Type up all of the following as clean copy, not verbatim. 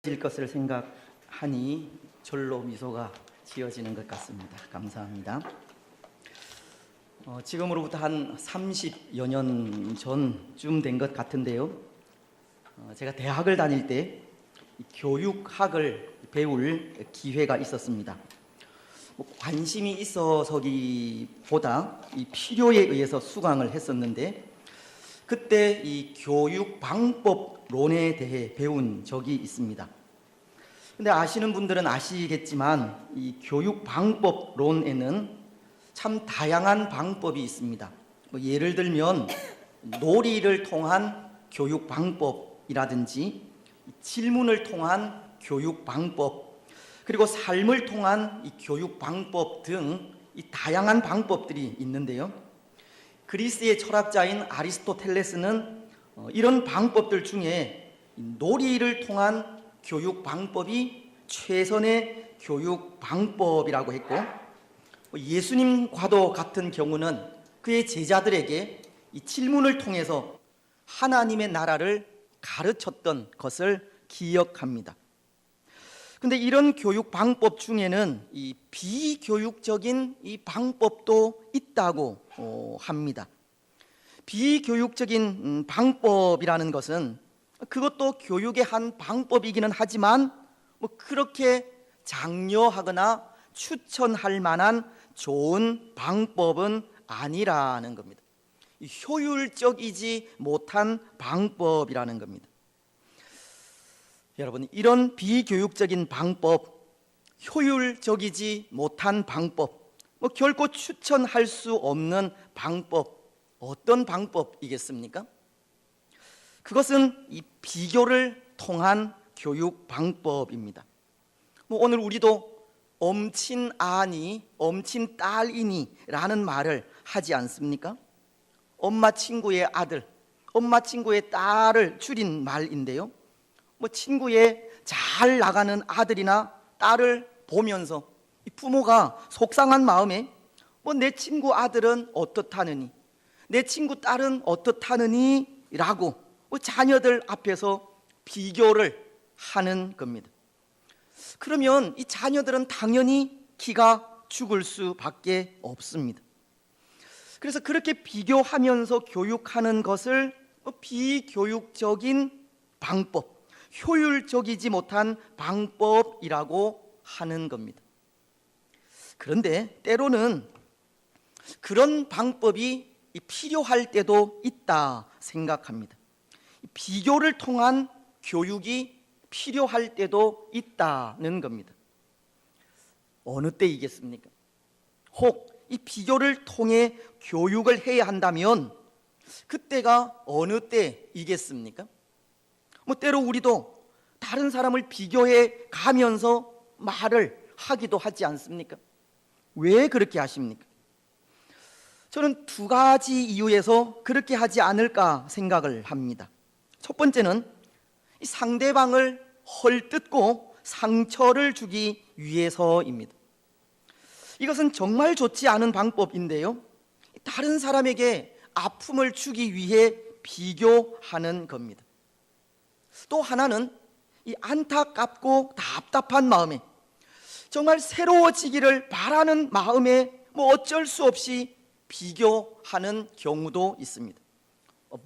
질 것을 생각하니 절로 미소가 지어지는 것 같습니다. 감사합니다. 지금으로부터 한 30여 년 전쯤 된 것 같은데요. 제가 대학을 다닐 때 교육학을 배울 기회가 있었습니다. 관심이 있어서기보다 이 필요에 의해서 수강을 했었는데, 그때 이 교육 방법론에 대해 배운 적이 있습니다. 근데 아시는 분들은 아시겠지만 이 교육 방법론에는 참 다양한 방법이 있습니다. 예를 들면 놀이를 통한 교육 방법이라든지 질문을 통한 교육 방법, 그리고 삶을 통한 이 교육 방법 등 이 다양한 방법들이 있는데요. 그리스의 철학자인 아리스토텔레스는 이런 방법들 중에 놀이를 통한 교육 방법이 최선의 교육 방법이라고 했고, 예수님과도 같은 경우는 그의 제자들에게 이 질문을 통해서 하나님의 나라를 가르쳤던 것을 기억합니다. 근데 이런 교육 방법 중에는 이 비교육적인 이 방법도 있다고 합니다. 비교육적인 방법이라는 것은 그것도 교육의 한 방법이기는 하지만 그렇게 장려하거나 추천할 만한 좋은 방법은 아니라는 겁니다. 효율적이지 못한 방법이라는 겁니다. 여러분, 이런 비교육적인 방법, 효율적이지 못한 방법, 결코 추천할 수 없는 방법, 어떤 방법이겠습니까? 그것은 이 비교를 통한 교육 방법입니다. 오늘 우리도 엄친아니, 엄친딸이니 라는 말을 하지 않습니까? 엄마 친구의 아들, 엄마 친구의 딸을 줄인 말인데요. 친구의 잘 나가는 아들이나 딸을 보면서 부모가 속상한 마음에 내 친구 아들은 어떻다느니, 내 친구 딸은 어떻다느니 라고 자녀들 앞에서 비교를 하는 겁니다. 그러면 이 자녀들은 당연히 기가 죽을 수밖에 없습니다. 그래서 그렇게 비교하면서 교육하는 것을 비교육적인 방법, 효율적이지 못한 방법이라고 하는 겁니다. 그런데 때로는 그런 방법이 필요할 때도 있다 생각합니다. 비교를 통한 교육이 필요할 때도 있다는 겁니다. 어느 때이겠습니까? 혹 이 비교를 통해 교육을 해야 한다면 그때가 어느 때이겠습니까? 때로 우리도 다른 사람을 비교해 가면서 말을 하기도 하지 않습니까? 왜 그렇게 하십니까? 저는 두 가지 이유에서 그렇게 하지 않을까 생각을 합니다. 첫 번째는 상대방을 헐뜯고 상처를 주기 위해서입니다. 이것은 정말 좋지 않은 방법인데요. 다른 사람에게 아픔을 주기 위해 비교하는 겁니다. 또 하나는 이 안타깝고 답답한 마음에, 정말 새로워지기를 바라는 마음에 어쩔 수 없이 비교하는 경우도 있습니다.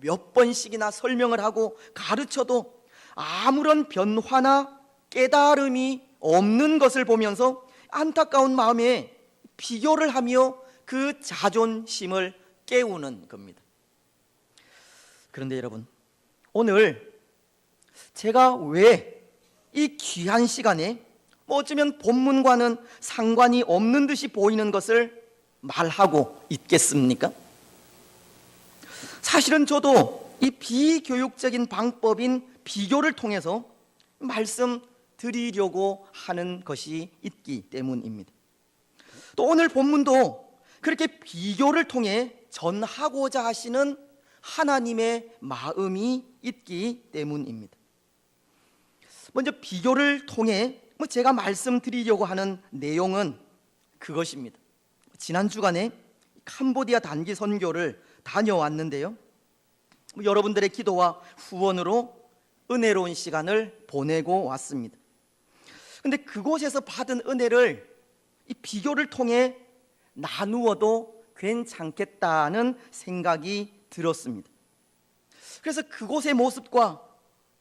몇 번씩이나 설명을 하고 가르쳐도 아무런 변화나 깨달음이 없는 것을 보면서 안타까운 마음에 비교를 하며 그 자존심을 깨우는 겁니다. 그런데 여러분, 오늘 제가 왜 이 귀한 시간에 어쩌면 본문과는 상관이 없는 듯이 보이는 것을 말하고 있겠습니까? 사실은 저도 이 비교육적인 방법인 비교를 통해서 말씀드리려고 하는 것이 있기 때문입니다. 또 오늘 본문도 그렇게 비교를 통해 전하고자 하시는 하나님의 마음이 있기 때문입니다. 먼저 비교를 통해 제가 말씀드리려고 하는 내용은 그것입니다. 지난 주간에 캄보디아 단기 선교를 다녀왔는데요. 여러분들의 기도와 후원으로 은혜로운 시간을 보내고 왔습니다. 근데 그곳에서 받은 은혜를 이 비교를 통해 나누어도 괜찮겠다는 생각이 들었습니다. 그래서 그곳의 모습과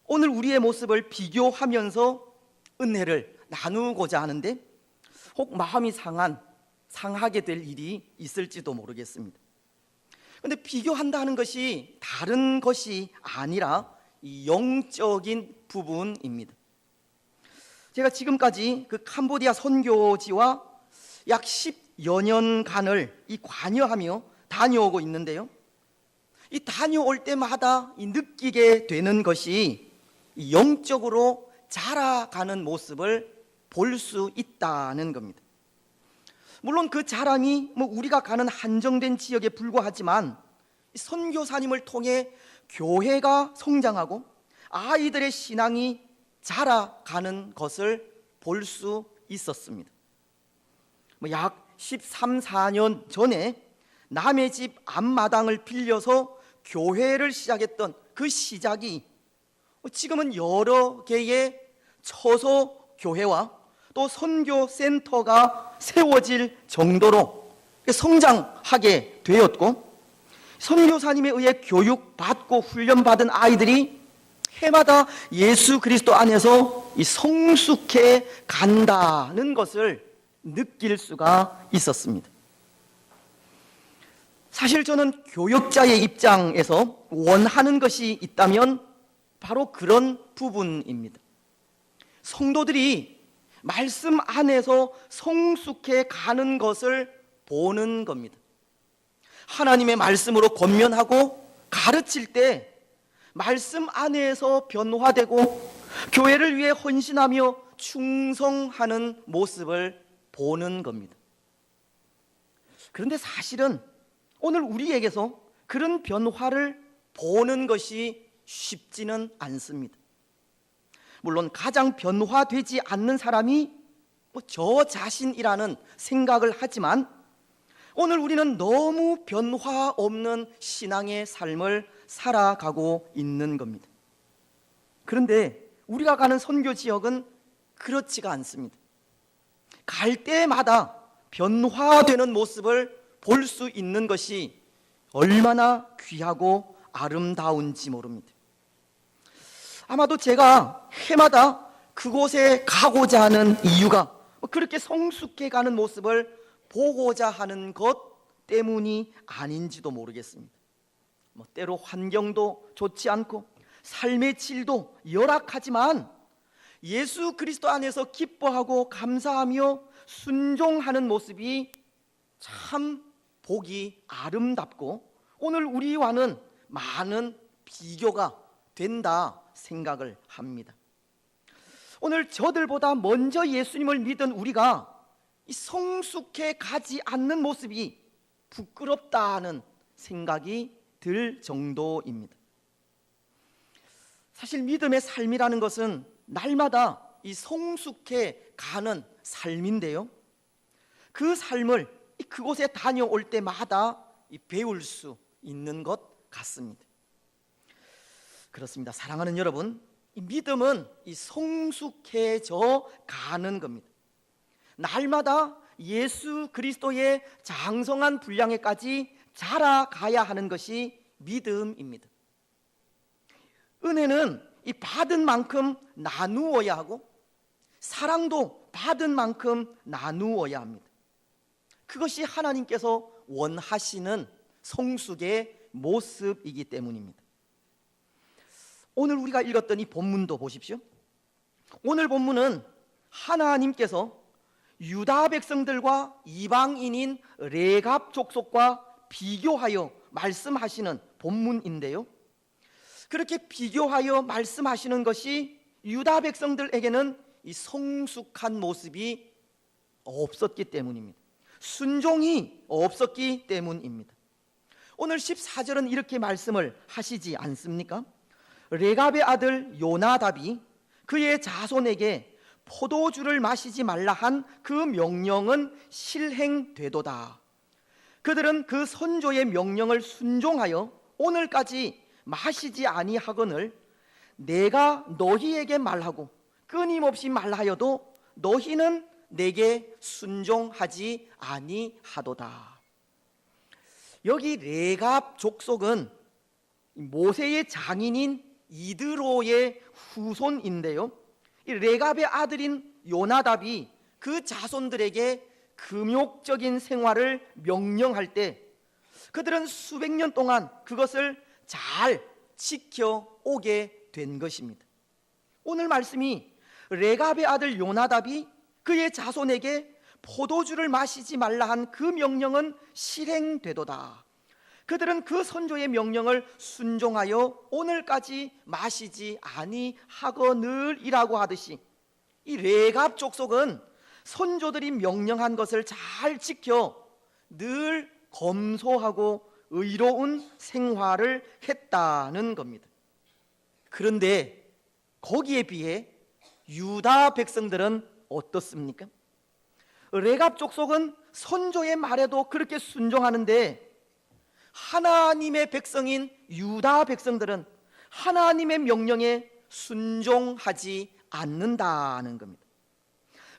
오늘 우리의 모습을 비교하면서 은혜를 나누고자 하는데, 혹 마음이 상하게 될 일이 있을지도 모르겠습니다. 그런데 비교한다는 것이 다른 것이 아니라 이 영적인 부분입니다. 제가 지금까지 그 캄보디아 선교지와 약 10여 년간을 이 관여하며 다녀오고 있는데요, 이 다녀올 때마다 이 느끼게 되는 것이 이 영적으로 자라가는 모습을 볼 수 있다는 겁니다. 물론 그 자람이 우리가 가는 한정된 지역에 불과하지만 선교사님을 통해 교회가 성장하고 아이들의 신앙이 자라가는 것을 볼 수 있었습니다. 약 13, 14년 전에 남의 집 앞마당을 빌려서 교회를 시작했던 그 시작이 지금은 여러 개의 처소 교회와 또 선교센터가 세워질 정도로 성장하게 되었고, 선교사님에 의해 교육받고 훈련받은 아이들이 해마다 예수 그리스도 안에서 이 성숙해 간다는 것을 느낄 수가 있었습니다. 사실 저는 교역자의 입장에서 원하는 것이 있다면 바로 그런 부분입니다. 성도들이 말씀 안에서 성숙해 가는 것을 보는 겁니다. 하나님의 말씀으로 권면하고 가르칠 때 말씀 안에서 변화되고 교회를 위해 헌신하며 충성하는 모습을 보는 겁니다. 그런데 사실은 오늘 우리에게서 그런 변화를 보는 것이 쉽지는 않습니다. 물론 가장 변화되지 않는 사람이 저 자신이라는 생각을 하지만, 오늘 우리는 너무 변화 없는 신앙의 삶을 살아가고 있는 겁니다. 그런데 우리가 가는 선교 지역은 그렇지가 않습니다. 갈 때마다 변화되는 모습을 볼 수 있는 것이 얼마나 귀하고 아름다운지 모릅니다. 아마도 제가 해마다 그곳에 가고자 하는 이유가 그렇게 성숙해 가는 모습을 보고자 하는 것 때문이 아닌지도 모르겠습니다. 때로 환경도 좋지 않고 삶의 질도 열악하지만 예수 그리스도 안에서 기뻐하고 감사하며 순종하는 모습이 참 보기 아름답고 오늘 우리와는 많은 비교가 된다 생각을 합니다. 오늘 저들보다 먼저 예수님을 믿은 우리가 성숙해 가지 않는 모습이 부끄럽다는 생각이 들 정도입니다. 사실 믿음의 삶이라는 것은 날마다 이 성숙해 가는 삶인데요, 그 삶을 그곳에 다녀올 때마다 배울 수 있는 것 같습니다. 그렇습니다. 사랑하는 여러분, 이 믿음은 성숙해져 가는 겁니다. 날마다 예수 그리스도의 장성한 분량에까지 자라가야 하는 것이 믿음입니다. 은혜는 이 받은 만큼 나누어야 하고 사랑도 받은 만큼 나누어야 합니다. 그것이 하나님께서 원하시는 성숙의 모습이기 때문입니다. 오늘 우리가 읽었던 이 본문도 보십시오. 오늘 본문은 하나님께서 유다 백성들과 이방인인 레갑 족속과 비교하여 말씀하시는 본문인데요, 그렇게 비교하여 말씀하시는 것이 유다 백성들에게는 이 성숙한 모습이 없었기 때문입니다. 순종이 없었기 때문입니다. 오늘 14절은 이렇게 말씀을 하시지 않습니까? 레갑의 아들 요나답이 그의 자손에게 포도주를 마시지 말라 한 그 명령은 실행되도다. 그들은 그 선조의 명령을 순종하여 오늘까지 마시지 아니하거늘 내가 너희에게 말하고 끊임없이 말하여도 너희는 내게 순종하지 아니하도다. 여기 레갑 족속은 모세의 장인인 이드로의 후손인데요, 이 레갑의 아들인 요나답이 그 자손들에게 금욕적인 생활을 명령할 때 그들은 수백 년 동안 그것을 잘 지켜오게 된 것입니다. 오늘 말씀이 레갑의 아들 요나답이 그의 자손에게 포도주를 마시지 말라 한 그 명령은 실행되도다. 그들은 그 선조의 명령을 순종하여 오늘까지 마시지 아니하거늘이라고 하듯이 이 레갑 족속은 선조들이 명령한 것을 잘 지켜 늘 검소하고 의로운 생활을 했다는 겁니다. 그런데 거기에 비해 유다 백성들은 어떻습니까? 레갑 족속은 선조의 말에도 그렇게 순종하는데 하나님의 백성인 유다 백성들은 하나님의 명령에 순종하지 않는다는 겁니다.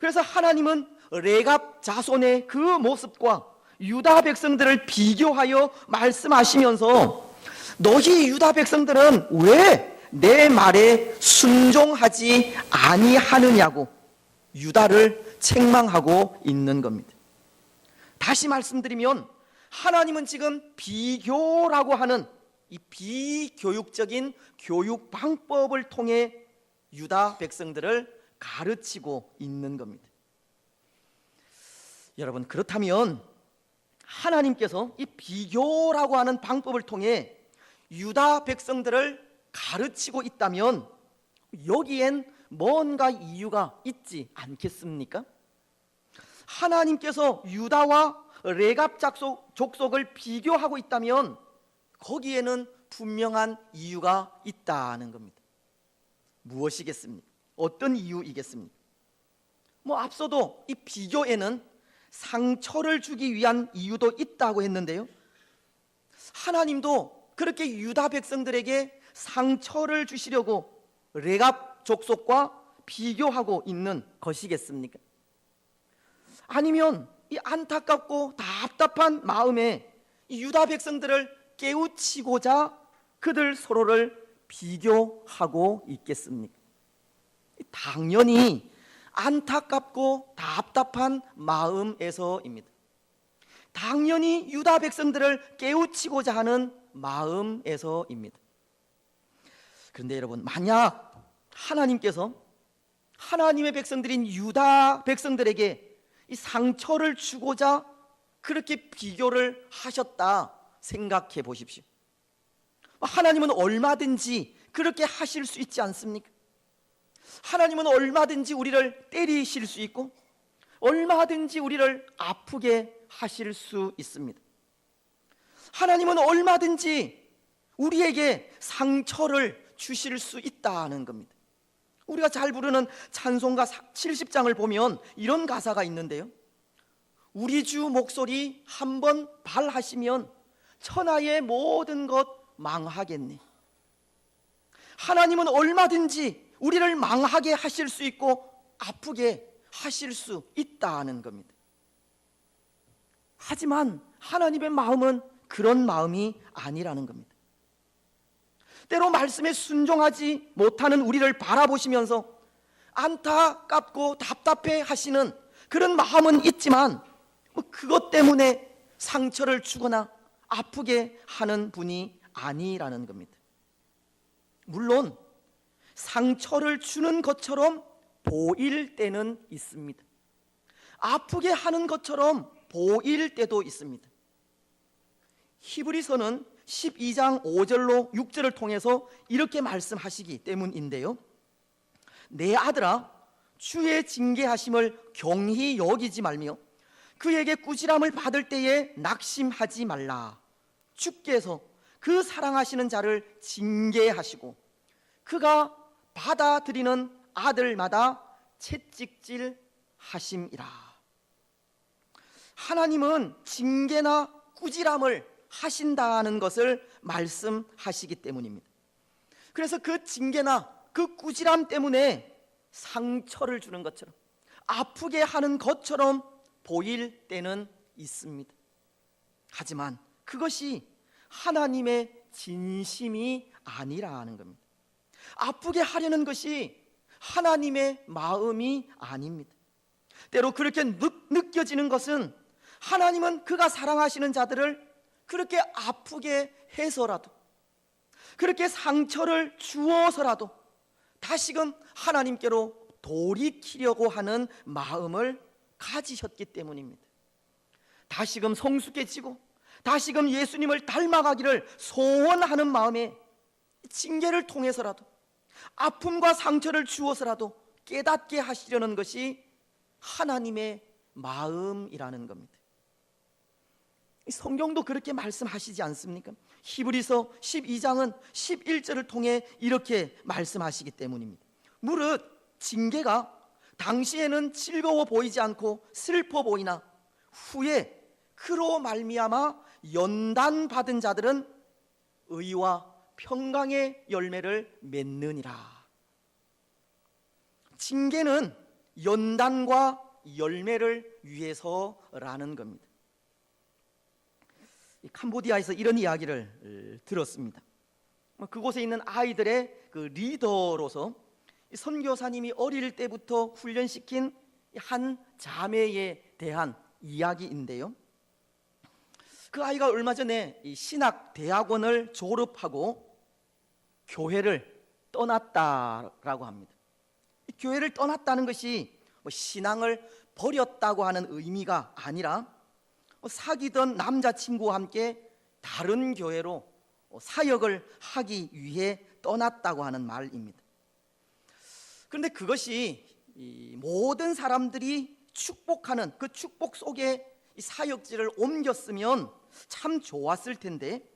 그래서 하나님은 레갑 자손의 그 모습과 유다 백성들을 비교하여 말씀하시면서 너희 유다 백성들은 왜 내 말에 순종하지 아니하느냐고 유다를 책망하고 있는 겁니다. 다시 말씀드리면 하나님은 지금 비교라고 하는 이 비교육적인 교육 방법을 통해 유다 백성들을 가르치고 있는 겁니다. 여러분, 그렇다면 하나님께서 이 비교라고 하는 방법을 통해 유다 백성들을 가르치고 있다면 여기엔 뭔가 이유가 있지 않겠습니까? 하나님께서 유다와 레갑 족속을 비교하고 있다면 거기에는 분명한 이유가 있다는 겁니다. 무엇이겠습니까? 어떤 이유이겠습니까? 앞서도 이 비교에는 상처를 주기 위한 이유도 있다고 했는데요, 하나님도 그렇게 유다 백성들에게 상처를 주시려고 레갑 족속과 비교하고 있는 것이겠습니까? 아니면 이 안타깝고 답답한 마음에 이 유다 백성들을 깨우치고자 그들 서로를 비교하고 있겠습니까? 당연히 안타깝고 답답한 마음에서입니다. 당연히 유다 백성들을 깨우치고자 하는 마음에서입니다. 그런데 여러분, 만약 하나님께서 하나님의 백성들인 유다 백성들에게 이 상처를 주고자 그렇게 비교를 하셨다 생각해 보십시오. 하나님은 얼마든지 그렇게 하실 수 있지 않습니까? 하나님은 얼마든지 우리를 때리실 수 있고 얼마든지 우리를 아프게 하실 수 있습니다. 하나님은 얼마든지 우리에게 상처를 주실 수 있다는 겁니다. 우리가 잘 부르는 찬송가 70장을 보면 이런 가사가 있는데요, 우리 주 목소리 한번 발하시면 천하의 모든 것 망하겠네. 하나님은 얼마든지 우리를 망하게 하실 수 있고 아프게 하실 수 있다는 겁니다. 하지만 하나님의 마음은 그런 마음이 아니라는 겁니다. 때로 말씀에 순종하지 못하는 우리를 바라보시면서 안타깝고 답답해 하시는 그런 마음은 있지만 그것 때문에 상처를 주거나 아프게 하는 분이 아니라는 겁니다. 물론 상처를 주는 것처럼 보일 때는 있습니다. 아프게 하는 것처럼 보일 때도 있습니다. 히브리서는 12장 5절로 6절을 통해서 이렇게 말씀하시기 때문인데요, 내 아들아, 주의 징계하심을 경히 여기지 말며 그에게 꾸지람을 받을 때에 낙심하지 말라. 주께서 그 사랑하시는 자를 징계하시고 그가 받아들이는 아들마다 채찍질 하심이라. 하나님은 징계나 꾸지람을 하신다는 것을 말씀하시기 때문입니다. 그래서 그 징계나 그 꾸지람 때문에 상처를 주는 것처럼, 아프게 하는 것처럼 보일 때는 있습니다. 하지만 그것이 하나님의 진심이 아니라는 겁니다. 아프게 하려는 것이 하나님의 마음이 아닙니다. 때로 그렇게 느껴지는 것은 하나님은 그가 사랑하시는 자들을 그렇게 아프게 해서라도, 그렇게 상처를 주어서라도 다시금 하나님께로 돌이키려고 하는 마음을 가지셨기 때문입니다. 다시금 성숙해지고 다시금 예수님을 닮아가기를 소원하는 마음에 징계를 통해서라도, 아픔과 상처를 주어서라도 깨닫게 하시려는 것이 하나님의 마음이라는 겁니다. 성경도 그렇게 말씀하시지 않습니까? 히브리서 12장은 11절을 통해 이렇게 말씀하시기 때문입니다. 무릇 징계가 당시에는 즐거워 보이지 않고 슬퍼 보이나 후에 그로 말미암아 연단받은 자들은 의와 평강의 열매를 맺느니라. 징계는 연단과 열매를 위해서라는 겁니다. 캄보디아에서 이런 이야기를 들었습니다. 그곳에 있는 아이들의 그 리더로서 선교사님이 어릴 때부터 훈련시킨 한 자매에 대한 이야기인데요, 그 아이가 얼마 전에 신학 대학원을 졸업하고 교회를 떠났다라고 합니다. 교회를 떠났다는 것이 신앙을 버렸다고 하는 의미가 아니라 사귀던 남자친구와 함께 다른 교회로 사역을 하기 위해 떠났다고 하는 말입니다. 그런데 그것이 모든 사람들이 축복하는 그 축복 속에 사역지를 옮겼으면 참 좋았을 텐데,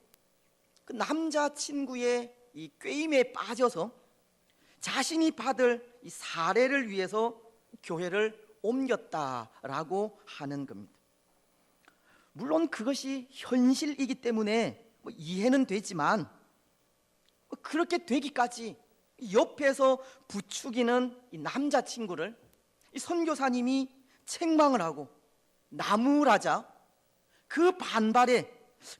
그 남자친구의 이 꾀임에 빠져서 자신이 받을 이 사례를 위해서 교회를 옮겼다라고 하는 겁니다. 물론 그것이 현실이기 때문에 이해는 되지만, 그렇게 되기까지 옆에서 부추기는 이 남자친구를 이 선교사님이 책망을 하고 나무라자 그 반발에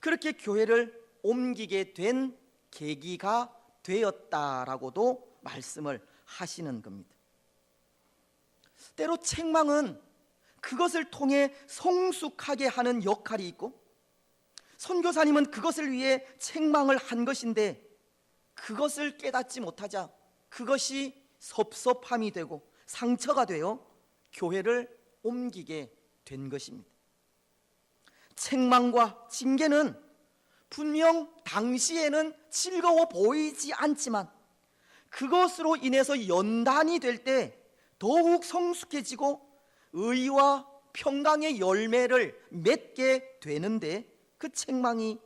그렇게 교회를 옮기게 된 계기가 되었다라고도 말씀을 하시는 겁니다. 때로 책망은 그것을 통해 성숙하게 하는 역할이 있고, 선교사님은 그것을 위해 책망을 한 것인데 그것을 깨닫지 못하자 그것이 섭섭함이 되고 상처가 되어 교회를 옮기게 된 것입니다. 책망과 징계는 분명 당시에는 즐거워 보이지 않지만 그것으로 인해서 연단이 될 때 더욱 성숙해지고 의와 평강의 열매를 맺게 되는데, 그 책망이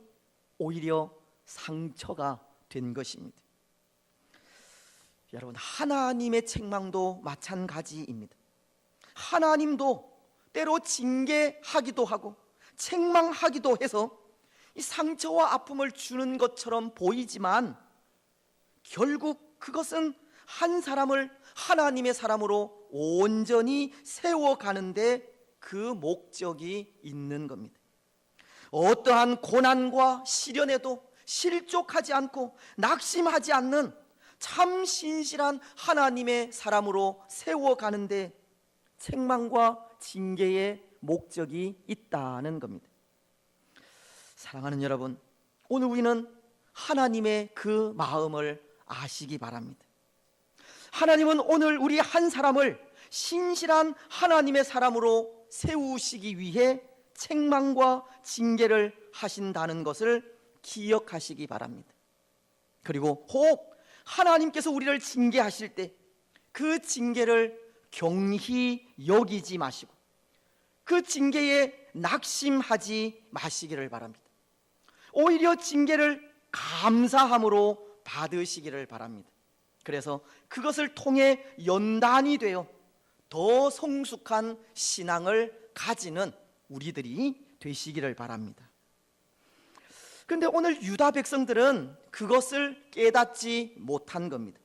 오히려 상처가 된 것입니다. 여러분, 하나님의 책망도 마찬가지입니다. 하나님도 때로 징계하기도 하고 책망하기도 해서 이 상처와 아픔을 주는 것처럼 보이지만 결국 그것은 한 사람을 하나님의 사람으로 온전히 세워가는데 그 목적이 있는 겁니다. 어떠한 고난과 시련에도 실족하지 않고 낙심하지 않는 참 신실한 하나님의 사람으로 세워가는데 책망과 징계의 목적이 있다는 겁니다. 사랑하는 여러분, 오늘 우리는 하나님의 그 마음을 아시기 바랍니다. 하나님은 오늘 우리 한 사람을 신실한 하나님의 사람으로 세우시기 위해 책망과 징계를 하신다는 것을 기억하시기 바랍니다. 그리고 혹 하나님께서 우리를 징계하실 때 그 징계를 경히 여기지 마시고 그 징계에 낙심하지 마시기를 바랍니다. 오히려 징계를 감사함으로 받으시기를 바랍니다. 그래서 그것을 통해 연단이 되어 더 성숙한 신앙을 가지는 우리들이 되시기를 바랍니다. 그런데 오늘 유다 백성들은 그것을 깨닫지 못한 겁니다.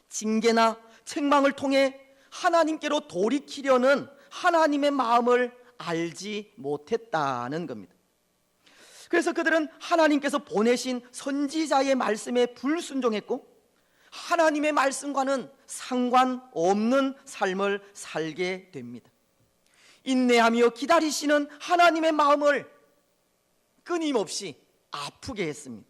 징계나 책망을 통해 하나님께로 돌이키려는 하나님의 마음을 알지 못했다는 겁니다. 그래서 그들은 하나님께서 보내신 선지자의 말씀에 불순종했고 하나님의 말씀과는 상관없는 삶을 살게 됩니다. 인내하며 기다리시는 하나님의 마음을 끊임없이 아프게 했습니다.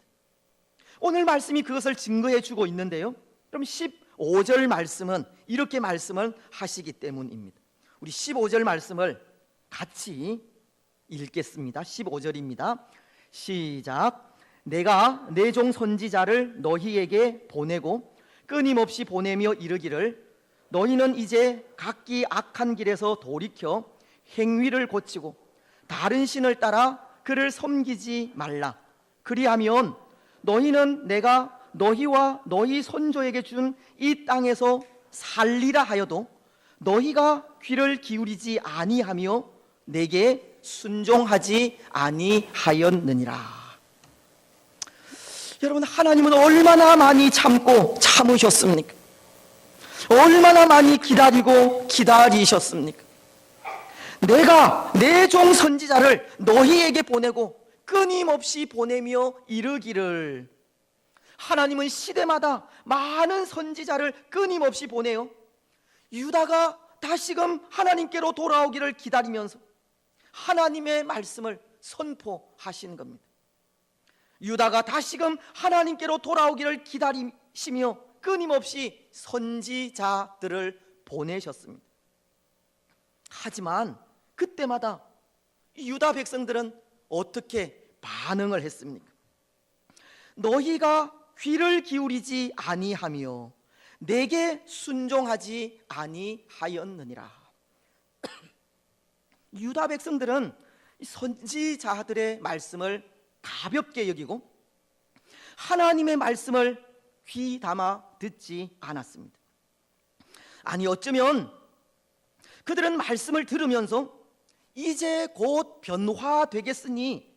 오늘 말씀이 그것을 증거해 주고 있는데요, 그럼 15절 말씀은 이렇게 말씀을 하시기 때문입니다. 우리 15절 말씀을 같이 읽겠습니다. 15절입니다. 시작. 내가 내 종 선지자를 너희에게 보내고 끊임없이 보내며 이르기를 너희는 이제 각기 악한 길에서 돌이켜 행위를 고치고 다른 신을 따라 그를 섬기지 말라. 그리하면 너희는 내가 너희와 너희 손조에게 준 이 땅에서 살리라 하여도 너희가 귀를 기울이지 아니하며 내게 순종하지 아니하였느니라. 여러분, 하나님은 얼마나 많이 참고 참으셨습니까? 얼마나 많이 기다리고 기다리셨습니까? 내가 내 종 선지자를 너희에게 보내고 끊임없이 보내며 이르기를. 하나님은 시대마다 많은 선지자를 끊임없이 보내요. 유다가 다시금 하나님께로 돌아오기를 기다리면서 하나님의 말씀을 선포하신 겁니다. 유다가 다시금 하나님께로 돌아오기를 기다리시며 끊임없이 선지자들을 보내셨습니다. 하지만 그때마다 유다 백성들은 어떻게 반응을 했습니까? 너희가 귀를 기울이지 아니하며 내게 순종하지 아니하였느니라. 유다 백성들은 선지자들의 말씀을 가볍게 여기고 하나님의 말씀을 귀 담아 듣지 않았습니다. 아니, 어쩌면 그들은 말씀을 들으면서 이제 곧 변화되겠으니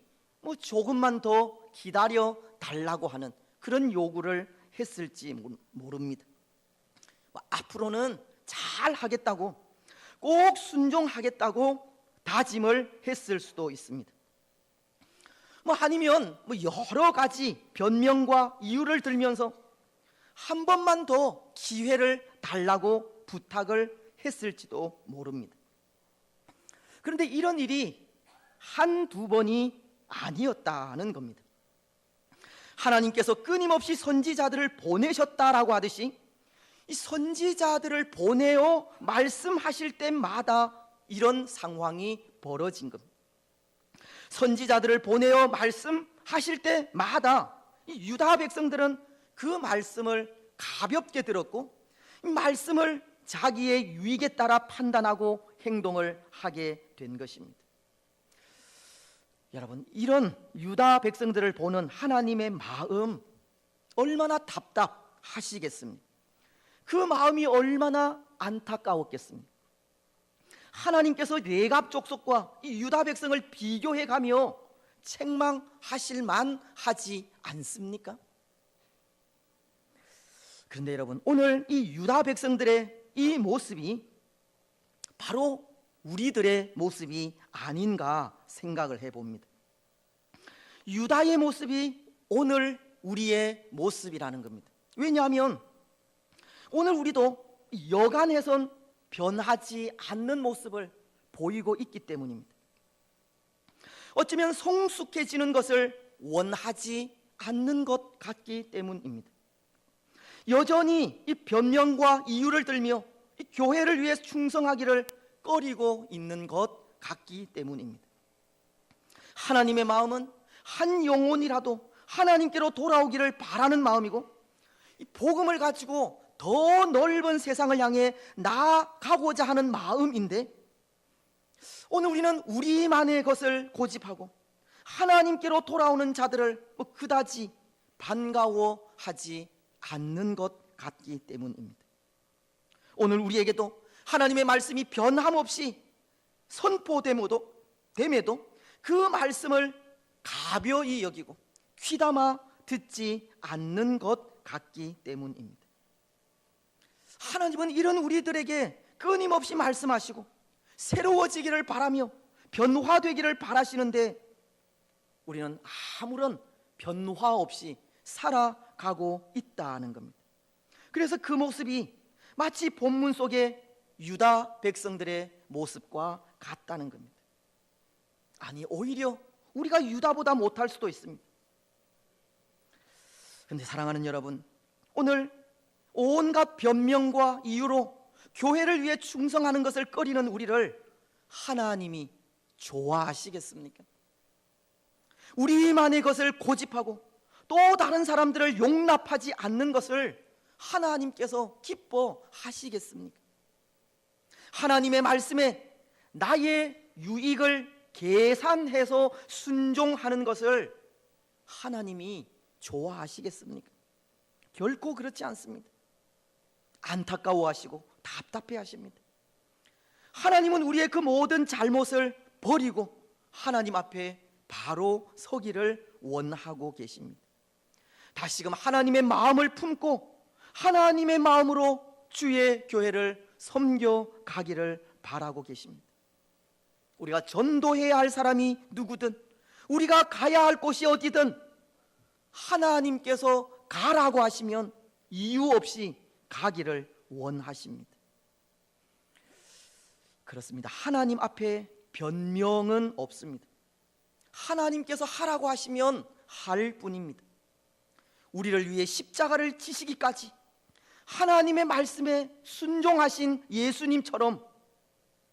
조금만 더 기다려 달라고 하는 그런 요구를 했을지 모릅니다. 앞으로는 잘 하겠다고, 꼭 순종하겠다고 다짐을 했을 수도 있습니다. 아니면 여러 가지 변명과 이유를 들면서 한 번만 더 기회를 달라고 부탁을 했을지도 모릅니다. 그런데 이런 일이 한두 번이 아니었다는 겁니다. 하나님께서 끊임없이 선지자들을 보내셨다라고 하듯이 이 선지자들을 보내어 말씀하실 때마다 이런 상황이 벌어진 겁니다. 선지자들을 보내어 말씀하실 때마다 이 유다 백성들은 그 말씀을 가볍게 들었고 이 말씀을 자기의 유익에 따라 판단하고 행동을 하게 된 것입니다. 여러분, 이런 유다 백성들을 보는 하나님의 마음 얼마나 답답하시겠습니까? 그 마음이 얼마나 안타까웠겠습니까? 하나님께서 레갑 족속과 이 유다 백성을 비교해가며 책망하실 만하지 않습니까? 그런데 여러분, 오늘 이 유다 백성들의 이 모습이 바로 우리들의 모습이 아닌가 생각을 해봅니다. 유다의 모습이 오늘 우리의 모습이라는 겁니다. 왜냐하면 오늘 우리도 여간해선 변하지 않는 모습을 보이고 있기 때문입니다. 어쩌면 성숙해지는 것을 원하지 않는 것 같기 때문입니다. 여전히 이 변명과 이유를 들며 이 교회를 위해 충성하기를 꺼리고 있는 것 같기 때문입니다. 하나님의 마음은 한 영혼이라도 하나님께로 돌아오기를 바라는 마음이고 이 복음을 가지고 더 넓은 세상을 향해 나아가고자 하는 마음인데 오늘 우리는 우리만의 것을 고집하고 하나님께로 돌아오는 자들을 그다지 반가워하지 않는 것 같기 때문입니다. 오늘 우리에게도 하나님의 말씀이 변함없이 선포됨에도 그 말씀을 가벼이 여기고 귀담아 듣지 않는 것 같기 때문입니다. 하나님은 이런 우리들에게 끊임없이 말씀하시고 새로워지기를 바라며 변화되기를 바라시는데 우리는 아무런 변화 없이 살아가고 있다는 겁니다. 그래서 그 모습이 마치 본문 속의 유다 백성들의 모습과 같다는 겁니다. 아니, 오히려 우리가 유다보다 못할 수도 있습니다. 그런데 사랑하는 여러분, 오늘 온갖 변명과 이유로 교회를 위해 충성하는 것을 꺼리는 우리를 하나님이 좋아하시겠습니까? 우리만의 것을 고집하고 또 다른 사람들을 용납하지 않는 것을 하나님께서 기뻐하시겠습니까? 하나님의 말씀에 나의 유익을 계산해서 순종하는 것을 하나님이 좋아하시겠습니까? 결코 그렇지 않습니다. 안타까워하시고 답답해하십니다. 하나님은 우리의 그 모든 잘못을 버리고 하나님 앞에 바로 서기를 원하고 계십니다. 다시금 하나님의 마음을 품고 하나님의 마음으로 주의 교회를 섬겨가기를 바라고 계십니다. 우리가 전도해야 할 사람이 누구든, 우리가 가야 할 곳이 어디든 하나님께서 가라고 하시면 이유 없이 가기를 원하십니다. 그렇습니다. 하나님 앞에 변명은 없습니다. 하나님께서 하라고 하시면 할 뿐입니다. 우리를 위해 십자가를 지시기까지 하나님의 말씀에 순종하신 예수님처럼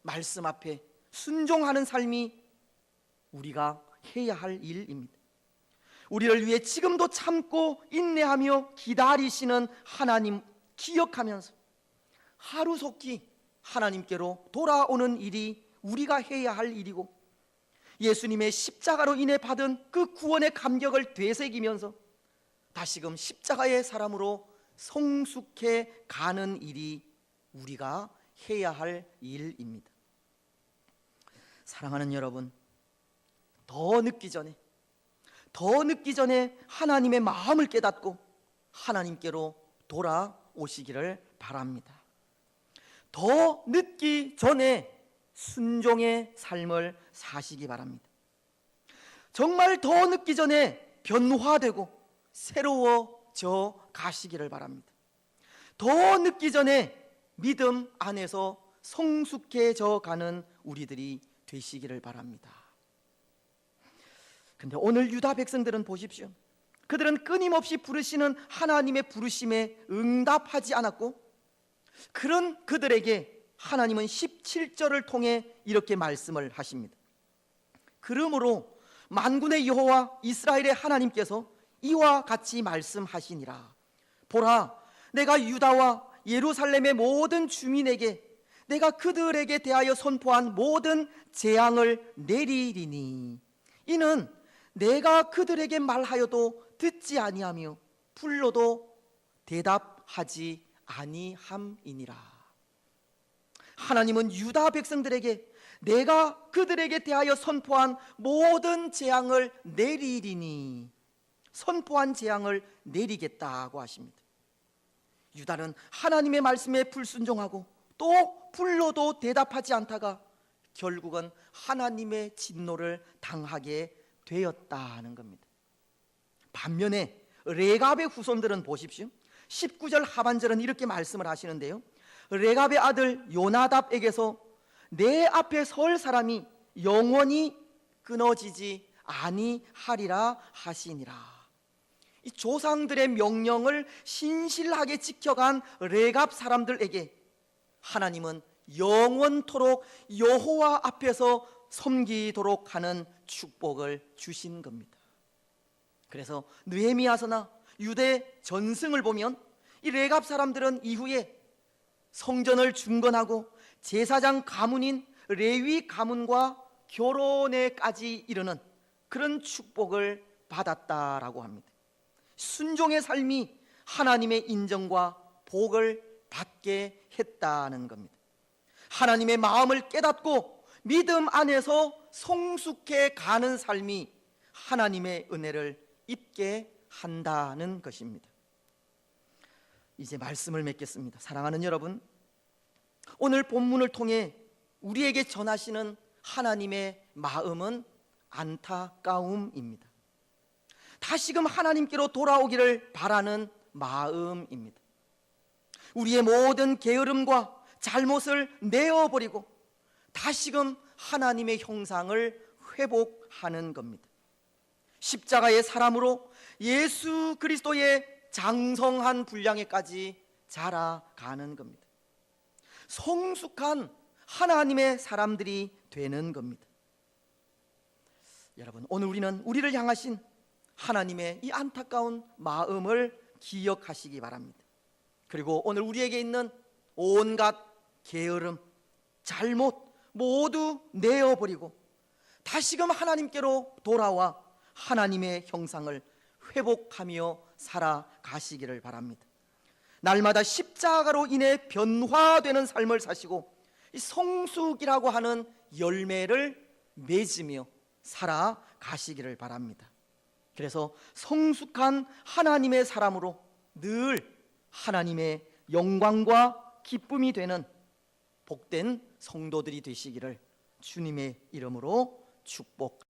말씀 앞에 순종하는 삶이 우리가 해야 할 일입니다. 우리를 위해 지금도 참고 인내하며 기다리시는 하나님 기억하면서 하루속히 하나님께로 돌아오는 일이 우리가 해야 할 일이고, 예수님의 십자가로 인해 받은 그 구원의 감격을 되새기면서 다시금 십자가의 사람으로 성숙해 가는 일이 우리가 해야 할 일입니다. 사랑하는 여러분, 더 늦기 전에 하나님의 마음을 깨닫고 하나님께로 돌아오시기를 바랍니다. 더 늦기 전에 순종의 삶을 사시기 바랍니다. 정말 더 늦기 전에 변화되고 새로워져 가시기를 바랍니다. 더 늦기 전에 믿음 안에서 성숙해져 가는 우리들이 되시기를 바랍니다. 근데 오늘 유다 백성들은 보십시오. 그들은 끊임없이 부르시는 하나님의 부르심에 응답하지 않았고, 그런 그들에게 하나님은 17절을 통해 이렇게 말씀을 하십니다. 그러므로 만군의 여호와 이스라엘의 하나님께서 이와 같이 말씀하시니라. 보라, 내가 유다와 예루살렘의 모든 주민에게 내가 그들에게 대하여 선포한 모든 재앙을 내리리니 이는 내가 그들에게 말하여도 듣지 아니하며 불러도 대답하지 아니함이니라. 하나님은 유다 백성들에게 내가 그들에게 대하여 선포한 모든 재앙을 내리리니, 선포한 재앙을 내리겠다고 하십니다. 유다는 하나님의 말씀에 불순종하고 또 불러도 대답하지 않다가 결국은 하나님의 진노를 당하게 되었다는 겁니다. 반면에 레갑의 후손들은 보십시오. 19절 하반절은 이렇게 말씀을 하시는데요, 레갑의 아들 요나답에게서 내 앞에 설 사람이 영원히 끊어지지 아니하리라 하시니라. 이 조상들의 명령을 신실하게 지켜간 레갑 사람들에게 하나님은 영원토록 여호와 앞에서 섬기도록 하는 축복을 주신 겁니다. 그래서 느헤미야서나 유대 전승을 보면 이 레갑 사람들은 이후에 성전을 중건하고 제사장 가문인 레위 가문과 결혼에까지 이르는 그런 축복을 받았다라고 합니다. 순종의 삶이 하나님의 인정과 복을 받게 했다는 겁니다. 하나님의 마음을 깨닫고 믿음 안에서 성숙해 가는 삶이 하나님의 은혜를 입게 한다는 것입니다. 이제 말씀을 맺겠습니다. 사랑하는 여러분, 오늘 본문을 통해 우리에게 전하시는 하나님의 마음은 안타까움입니다. 다시금 하나님께로 돌아오기를 바라는 마음입니다. 우리의 모든 게으름과 잘못을 내어버리고 다시금 하나님의 형상을 회복하는 겁니다. 십자가의 사람으로 예수 그리스도의 장성한 분량에까지 자라가는 겁니다. 성숙한 하나님의 사람들이 되는 겁니다. 여러분, 오늘 우리는 우리를 향하신 하나님의 이 안타까운 마음을 기억하시기 바랍니다. 그리고 오늘 우리에게 있는 온갖 게으름, 잘못 모두 내어버리고 다시금 하나님께로 돌아와 하나님의 형상을 회복하며 살아가시기를 바랍니다. 날마다 십자가로 인해 변화되는 삶을 사시고 이 성숙이라고 하는 열매를 맺으며 살아가시기를 바랍니다. 그래서 성숙한 하나님의 사람으로 늘 하나님의 영광과 기쁨이 되는 복된 성도들이 되시기를 주님의 이름으로 축복합니다.